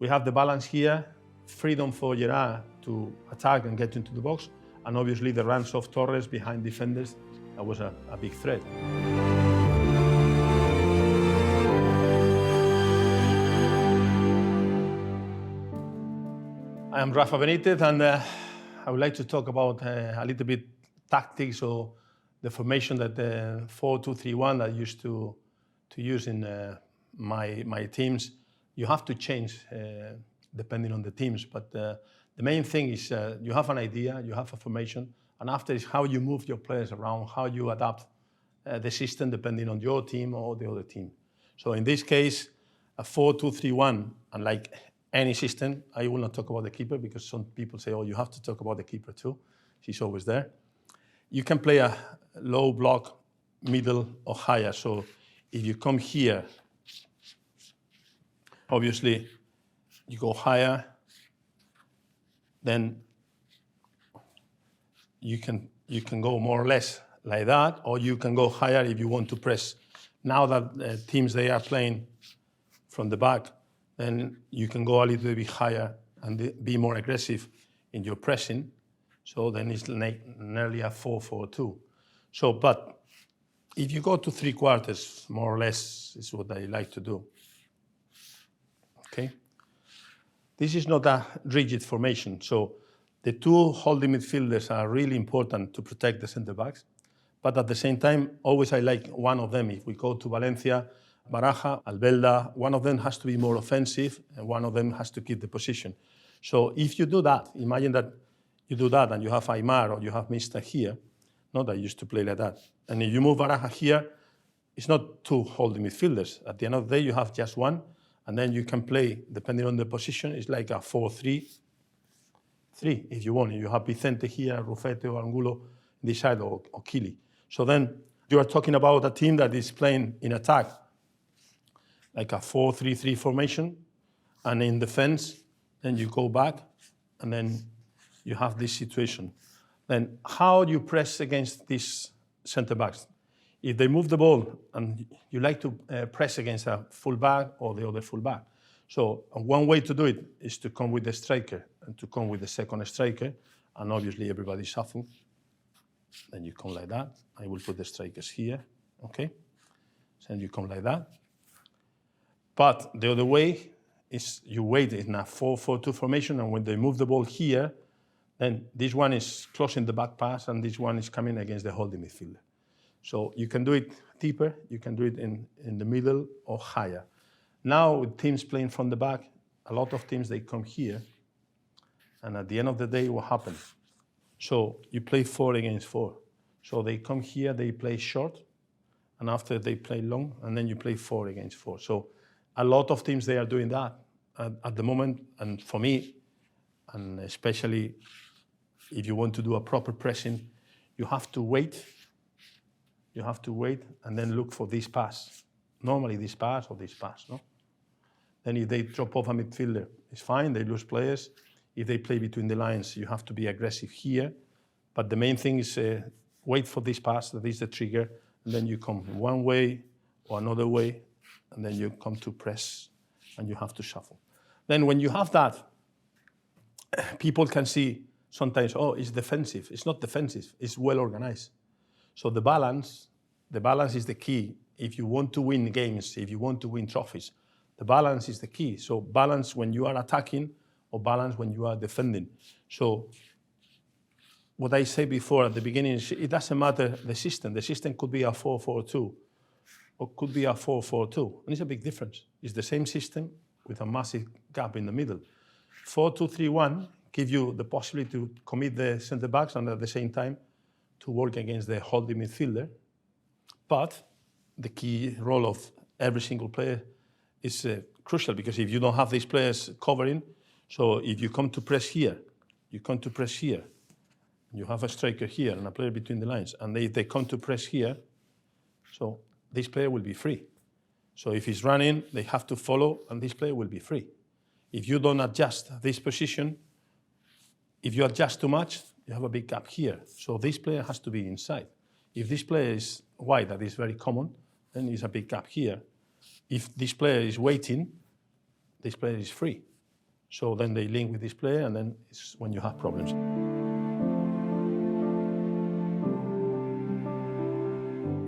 We have the balance here, freedom for Gerrard to attack and get into the box, and obviously the runs of Torres behind defenders, that was a big threat. I am Rafa Benítez, and I would like to talk about a little bit tactics or the formation that 4-2-3-1 that I used to use in my teams. You have to change depending on the teams, but the main thing is you have an idea, you have a formation, and after is how you move your players around, how you adapt the system depending on your team or the other team. So in this case, a 4-2-3-1, and like any system, I will not talk about the keeper because some people say, oh, you have to talk about the keeper too. He's always there. You can play a low block, middle, or higher. So if you come here, obviously you go higher, then you can go more or less like that, or you can go higher if you want to press. Now that teams, they are playing from the back, then you can go a little bit higher and be more aggressive in your pressing. So then it's nearly a 4-4-2. So, but if you go to 3/4, more or less is what I like to do. Okay? This is not a rigid formation. So the two holding midfielders are really important to protect the center backs. But at the same time, always I like one of them. If we go to Valencia, Baraja, Albelda, one of them has to be more offensive and one of them has to keep the position. So if you do that, imagine that you do that and you have Aymar or you have Mista here, not that I used to play like that. And if you move Baraja here, it's not two holding midfielders. At the end of the day, you have just one, and then you can play, depending on the position, it's like a 4-3-3 if you want. You have Vicente here, Rufete or Angulo this side, or Kili. So then you are talking about a team that is playing in attack, like a 4-3-3 formation, and in defense, then you go back, and then you have this situation. Then how do you press against these center backs? If they move the ball and you like to press against a full back or the other full back. So one way to do it is to come with the striker and to come with the second striker, and obviously everybody shuffle. Then you come like that. I will put the strikers here, okay? So you come like that. But the other way is you wait in a 4-4-2 formation, and when they move the ball here, then this one is closing the back pass, and this one is coming against the holding midfielder. So you can do it deeper, you can do it in the middle or higher. Now with teams playing from the back, a lot of teams, they come here, and at the end of the day, what happens? So you play 4 against 4. So they come here, they play short, and after they play long, and then you play 4 against 4. So a lot of teams, they are doing that at the moment, and for me, and especially if you want to do a proper pressing, you have to wait. You have to wait and then look for this pass. Normally this pass or this pass, no? Then if they drop off a midfielder, it's fine, they lose players. If they play between the lines, you have to be aggressive here. But the main thing is wait for this pass, that is the trigger, and then you come one way or another way, and then you come to press, and you have to shuffle. Then when you have that, people can see sometimes, oh, it's defensive. It's not defensive, it's well organized. So the balance is the key. If you want to win games, if you want to win trophies, the balance is the key. So balance when you are attacking or balance when you are defending. So what I said before at the beginning is it doesn't matter the system. The system could be a 4-4-2 or could be a 4-4-2. And it's a big difference. It's the same system with a massive gap in the middle. 4-2-3-1 give you the possibility to commit the center backs and at the same time to work against the holding midfielder. But the key role of every single player is crucial, because if you don't have these players covering, so if you come to press here, you have a striker here and a player between the lines, and they come to press here, so this player will be free. So if he's running, they have to follow, and this player will be free. If you don't adjust this position, if you adjust too much, you have a big gap here. So this player has to be inside. If this player is wide, that is very common, then there's a big gap here. If this player is waiting, this player is free. So then they link with this player, and then it's when you have problems.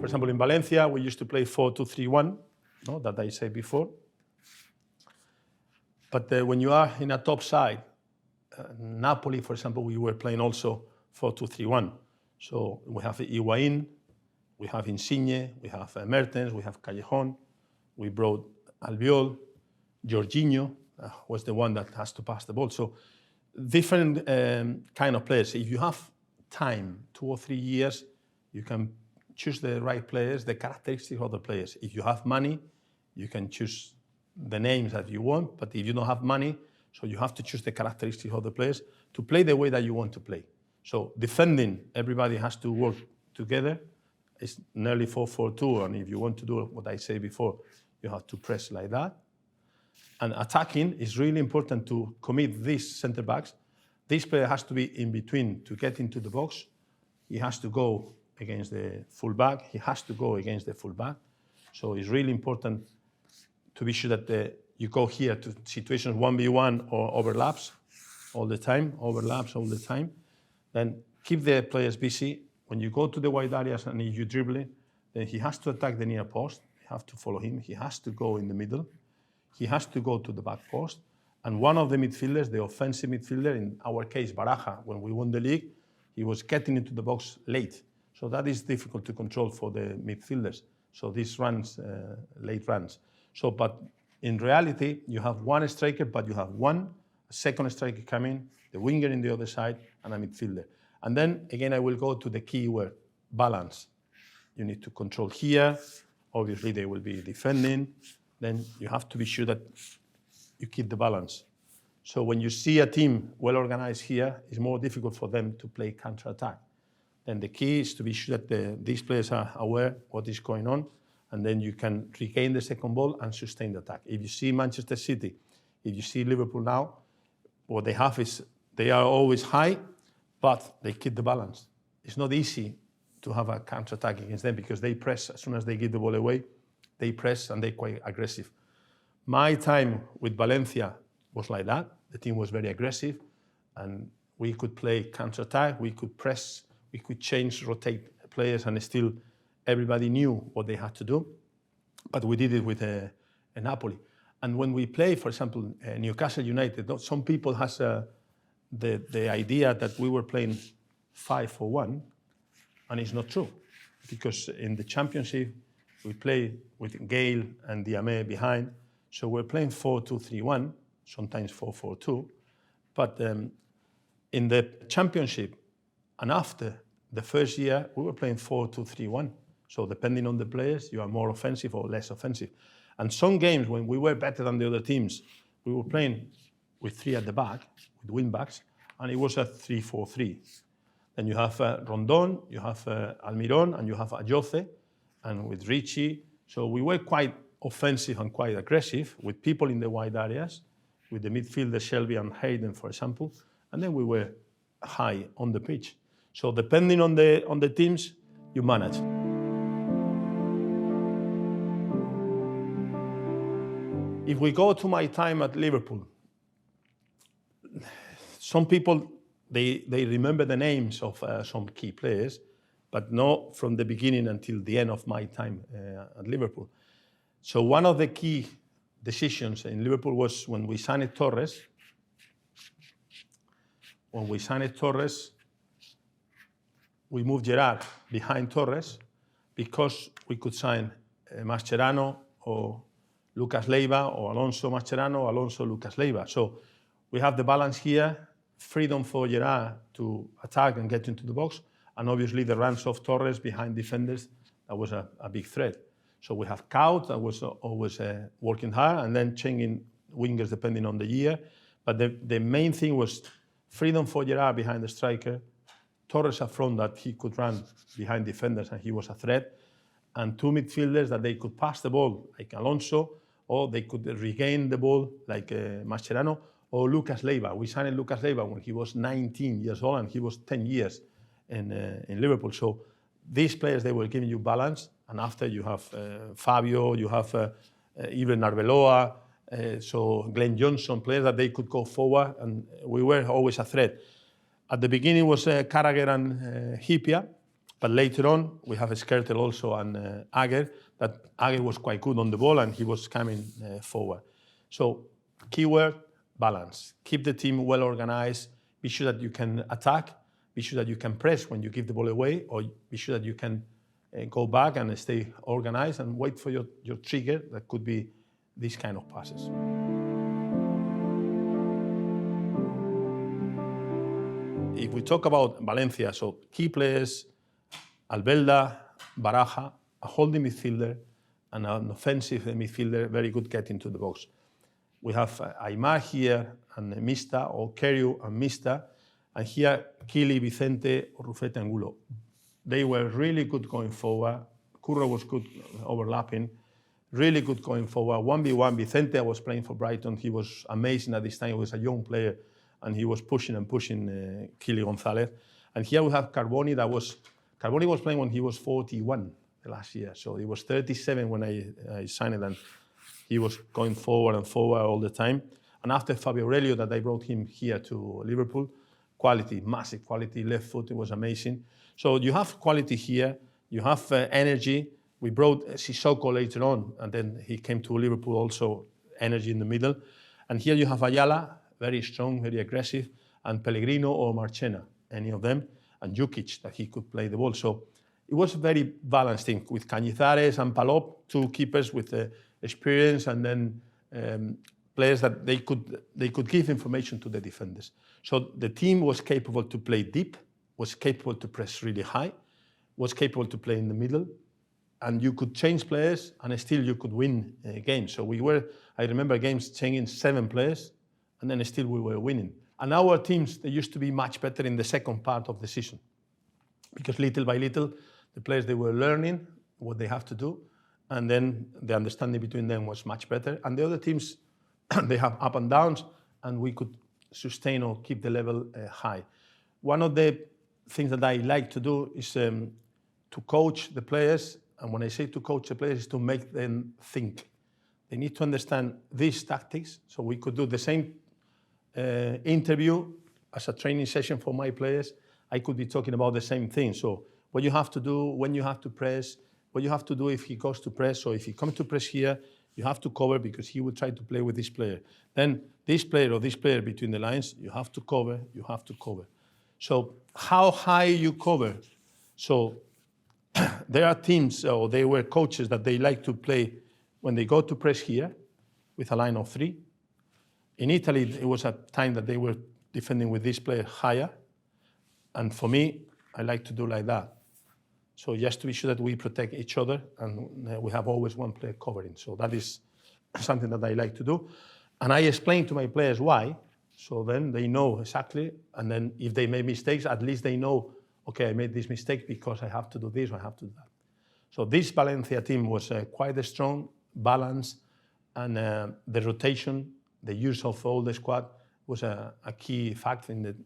For example, in Valencia, we used to play 4-2-3-1, no, that I said before. But when you are in a top side, Napoli, for example, we were playing also 4-2-3-1. So we have Higuaín, we have Insigne, we have Mertens, we have Callejon. We brought Albiol, Jorginho was the one that has to pass the ball. So different kind of players. If you have time, 2 or 3 years, you can choose the right players, the characteristics of the players. If you have money, you can choose the names that you want, but if you don't have money, so you have to choose the characteristics of the players to play the way that you want to play. So defending, everybody has to work together. It's nearly 4-4-2, and if you want to do what I said before, you have to press like that. And attacking is really important to commit these center backs. This player has to be in between to get into the box. He has to go against the fullback. He has to go against the fullback. So it's really important to be sure that you go here to situations 1v1 or overlaps all the time. Then keep the players busy. When you go to the wide areas and if you dribble it, then he has to attack the near post. You have to follow him. He has to go in the middle. He has to go to the back post. And one of the midfielders, the offensive midfielder, in our case, Baraja, when we won the league, he was getting into the box late. So that is difficult to control for the midfielders. So these runs, late runs. So, but in reality, you have one striker, but you have a second striker coming, the winger in the other side, and a midfielder. And then, again, I will go to the key word, balance. You need to control here. Obviously, they will be defending. Then you have to be sure that you keep the balance. So when you see a team well organized here, it's more difficult for them to play counter-attack. Then the key is to be sure that these players are aware what is going on, and then you can regain the second ball and sustain the attack. If you see Manchester City, if you see Liverpool now, what they have is they are always high, but they keep the balance. It's not easy to have a counter-attack against them because they press as soon as they give the ball away. They press and they're quite aggressive. My time with Valencia was like that. The team was very aggressive and we could play counter-attack, we could press, we could change, rotate players, and still everybody knew what they had to do. But we did it with Napoli. And when we play, for example, Newcastle United, some people has the idea that we were playing 5-4-1, and it's not true. Because in the championship, we play with Gale and Diame behind, so we're playing 4-2-3-1, sometimes 4-4-2. But in the championship, and after the first year, we were playing 4-2-3-1. So depending on the players, you are more offensive or less offensive. And some games when we were better than the other teams, we were playing with 3 at the back, with wing backs, and it was a 3-4-3. Then you have Rondon, you have Almiron, and you have Ayoce, and with Richie. So we were quite offensive and quite aggressive with people in the wide areas, with the midfielder Shelby and Hayden, for example, and then we were high on the pitch. So depending on the teams, you manage. If we go to my time at Liverpool, some people, they remember the names of some key players, but not from the beginning until the end of my time at Liverpool. So one of the key decisions in Liverpool was when we signed Torres. When we signed Torres, we moved Gerrard behind Torres because we could sign Mascherano or Lucas Leiva or Alonso Mascherano, Alonso Lucas Leiva. So we have the balance here, freedom for Gerrard to attack and get into the box, and obviously the runs of Torres behind defenders, that was a big threat. So we have Kaut that was always working hard, and then changing wingers depending on the year. But the main thing was freedom for Gerrard behind the striker, Torres up front that he could run behind defenders and he was a threat, and 2 midfielders that they could pass the ball like Alonso, or they could regain the ball like Mascherano or Lucas Leiva. We signed Lucas Leiva when he was 19 years old and he was 10 years in Liverpool. So these players, they were giving you balance, and after you have Fabio, you have even Arbeloa, so Glenn Johnson, players that they could go forward, and we were always a threat. At the beginning it was Carragher and Hyypiä, but later on we have Skrtel also and Ager, that Ager was quite good on the ball and he was coming forward. So keyword, balance. Keep the team well organized, be sure that you can attack, be sure that you can press when you give the ball away, or be sure that you can go back and stay organized and wait for your trigger. That could be these kind of passes. If we talk about Valencia, so key players, Albelda, Baraja, a holding midfielder, and an offensive midfielder, very good getting to the box. We have Aimar here and Mista, or Kerio and Mista, and here Kili, Vicente, Rufete and Gulo. They were really good going forward. Curro was good overlapping, really good going forward. 1v1, Vicente was playing for Brighton. He was amazing at this time. He was a young player, and he was pushing Kili Gonzalez. And here we have Carboni. Carboni was playing when he was 41 last year. So he was 37 when I signed it, and he was going forward and forward all the time. And after Fabio Aurelio, that I brought him here to Liverpool, quality, massive quality, left foot, it was amazing. So you have quality here, you have energy. We brought Sissoko later on, and then he came to Liverpool also, energy in the middle. And here you have Ayala, very strong, very aggressive, and Pellegrino or Marchena, any of them, and Jukic, that he could play the ball. So it was a very balanced thing with Cañizares and Palop, two keepers with experience, and then players that they could give information to the defenders. So the team was capable to play deep, was capable to press really high, was capable to play in the middle, and you could change players and still you could win games. So I remember games changing 7 players, and then still we were winning. And our teams, they used to be much better in the second part of the season, because little by little, the players, they were learning what they have to do, and then the understanding between them was much better. And the other teams, they have up and downs, and we could sustain or keep the level high. One of the things that I like to do is to coach the players, and when I say to coach the players, is to make them think. They need to understand these tactics, so we could do the same interview as a training session for my players. I could be talking about the same thing. So what you have to do, when you have to press, what you have to do if he goes to press. So if he comes to press here, you have to cover, because he will try to play with this player. Then this player or this player between the lines, you have to cover, you have to cover. So how high you cover? So there are teams, or they were coaches that they like to play when they go to press here with a line of 3. In Italy, it was a time that they were defending with this player higher. And for me, I like to do like that. So just to be sure that we protect each other, and we have always one player covering. So that is something that I like to do. And I explain to my players why, so then they know exactly. And then if they make mistakes, at least they know, okay, I made this mistake because I have to do this or I have to do that. So this Valencia team was quite strong, balanced, and the rotation, the use of all the squad was a key factor at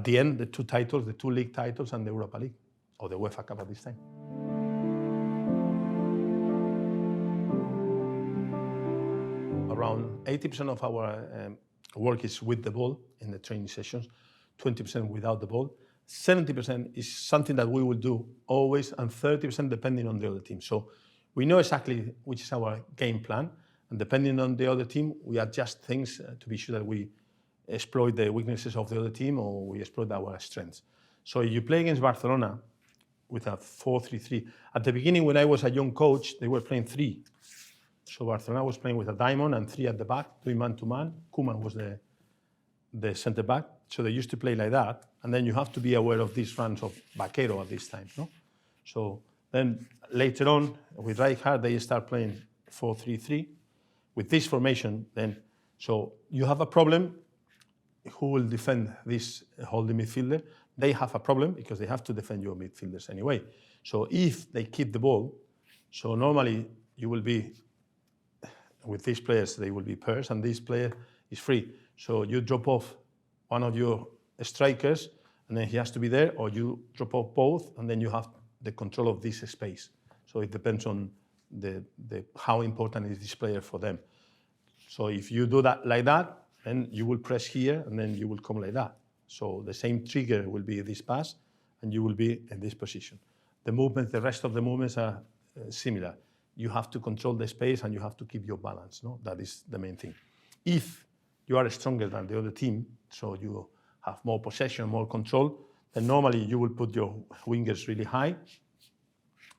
the end, the 2 titles, the 2 league titles and the Europa League, or the UEFA Cup at this time. Around 80% of our work is with the ball in the training sessions, 20% without the ball. 70% is something that we will do always, and 30% depending on the other team. So we know exactly which is our game plan, and depending on the other team, we adjust things to be sure that we exploit the weaknesses of the other team, or we exploit our strengths. So if you play against Barcelona with a 4-3-3, at the beginning when I was a young coach, they were playing 3. So Barcelona was playing with a diamond and 3 at the back, doing man-to-man. Koeman was the centre-back. So they used to play like that. And then you have to be aware of these runs of Vaquero at this time. No? So then later on, with Rijkaard, they start playing 4-3-3. With this formation, then, so you have a problem. Who will defend this holding midfielder? They have a problem because they have to defend your midfielders anyway. So if they keep the ball, so normally you will be, with these players, they will be pairs, and this player is free. So you drop off one of your strikers, and then he has to be there, or you drop off both, and then you have the control of this space. So it depends on how important is this player for them. So if you do that like that, then you will press here, and then you will come like that. So the same trigger will be this pass, and you will be in this position. The movements, the rest of the movements are similar. You have to control the space, and you have to keep your balance. No, that is the main thing. If you are stronger than the other team, so you have more possession, more control, then normally you will put your wingers really high.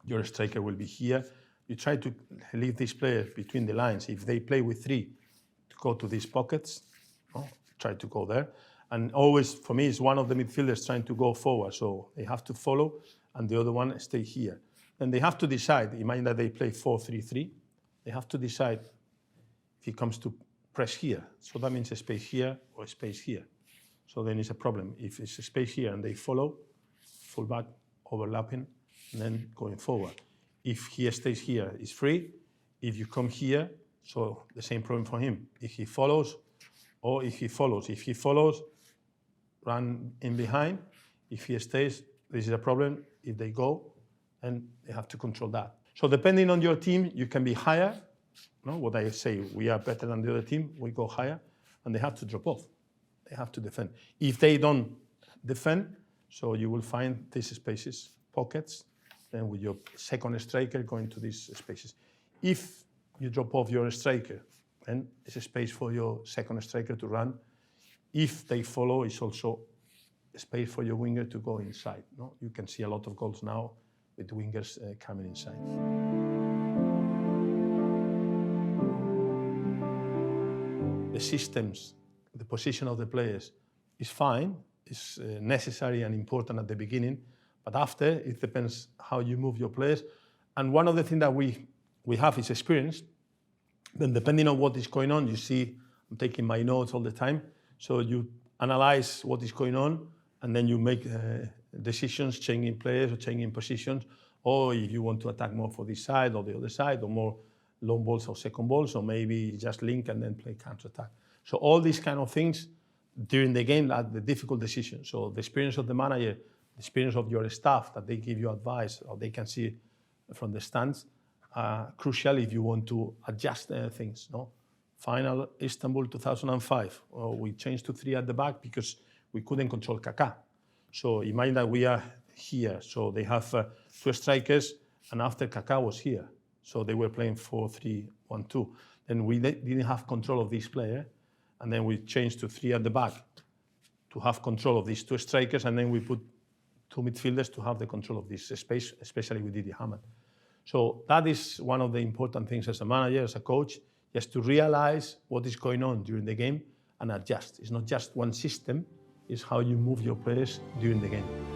Your striker will be here. You try to leave these players between the lines. If they play with three, to go to these pockets, try to go there. And always, for me, it's one of the midfielders trying to go forward. So they have to follow, and the other one stay here. And they have to decide. Imagine that they play 4-3-3. They have to decide if he comes to press here. So that means a space here or a space here. So then it's a problem. If it's a space here and they follow, fullback overlapping, and then going forward. If he stays here, it's free. If you come here, so the same problem for him. If he follows, or if he follows. If he follows, run in behind. If he stays, this is a problem. If they go, then they have to control that. So depending on your team, you can be higher. No, what I say, we are better than the other team, we go higher, and they have to drop off. They have to defend. If they don't defend, so you will find these spaces, pockets, then with your second striker going to these spaces. If you drop off your striker, then it's a space for your second striker to run. If they follow, it's also a space for your winger to go inside. No? You can see a lot of goals now with wingers coming inside. The systems, the position of the players is fine, is necessary and important at the beginning, but after, it depends how you move your players. And one of the things that we have is experience. Then depending on what is going on, you see, I'm taking my notes all the time, so you analyze what is going on, and then you make decisions, changing players or changing positions, or if you want to attack more for this side or the other side, or more long balls or second balls, or maybe just link and then play counter-attack. So all these kind of things during the game are the difficult decisions. So the experience of the manager, the experience of your staff, that they give you advice or they can see from the stands, are crucial if you want to adjust things. No? Final Istanbul 2005, we changed to 3 at the back because we couldn't control Kaká. So imagine that we are here. So they have 2 strikers, and after Kaká was here. So they were playing 4-3-1-2. Then we didn't have control of this player, and then we changed to 3 at the back to have control of these 2 strikers, and then we put 2 midfielders to have the control of this space, especially with Didi Hamann. So that is one of the important things as a manager, as a coach, just to realize what is going on during the game and adjust. It's not just one system, it's how you move your players during the game.